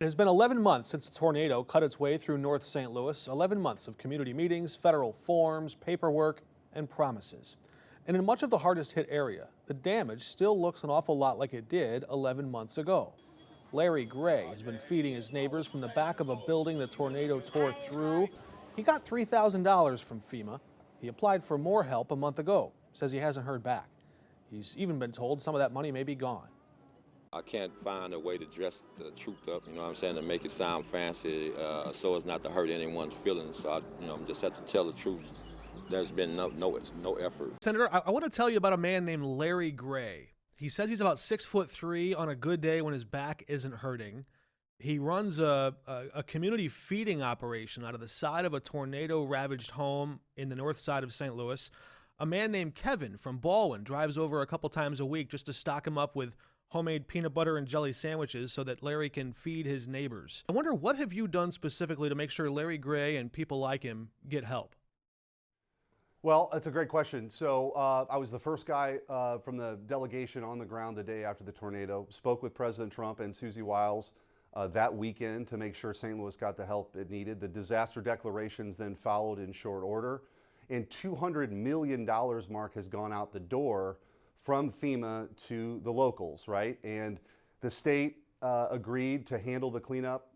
It has been 11 months since a tornado cut its way through North St. Louis. 11 months of community meetings, federal forms, paperwork, and promises. And in much of the hardest hit area, the damage still looks an awful lot like it did 11 months ago. Larry Gray has been feeding his neighbors from the back of a building the tornado tore through. He got $3,000 from FEMA. He applied for more help a month ago. Says he hasn't heard back. He's even been told some of that money may be gone. I can't find a way to dress the truth up, you know what I'm saying, to make it sound fancy so as not to hurt anyone's feelings. So I just have to tell the truth. There's been no effort. Senator, I want to tell you about a man named Larry Gray. He says he's about 6'3" on a good day when his back isn't hurting. He runs a community feeding operation out of the side of a tornado-ravaged home in the north side of St. Louis. A man named Kevin from Baldwin drives over a couple times a week just to stock him up with homemade peanut butter and jelly sandwiches so that Larry can feed his neighbors. I wonder, what have you done specifically to make sure Larry Gray and people like him get help? Well, that's a great question. So I was the first guy from the delegation on the ground the day after the tornado, spoke with President Trump and Susie Wiles that weekend to make sure St. Louis got the help it needed. The disaster declarations then followed in short order. And $200 million, Mark, has gone out the door from FEMA to the locals, right? And the state agreed to handle the cleanup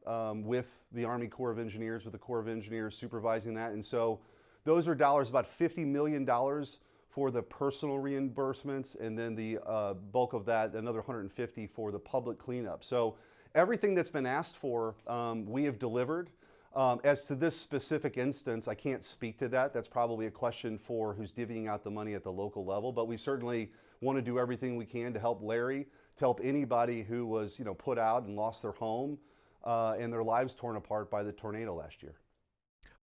with the Army Corps of Engineers, with the Corps of Engineers supervising that. And so those are dollars, about $50 million for the personal reimbursements, and then the bulk of that, another 150 for the public cleanup. So everything that's been asked for, we have delivered. As to this specific instance, I can't speak to that. That's probably a question for who's divvying out the money at the local level, but we certainly want to do everything we can to help Larry, to help anybody who was put out and lost their home and their lives torn apart by the tornado last year.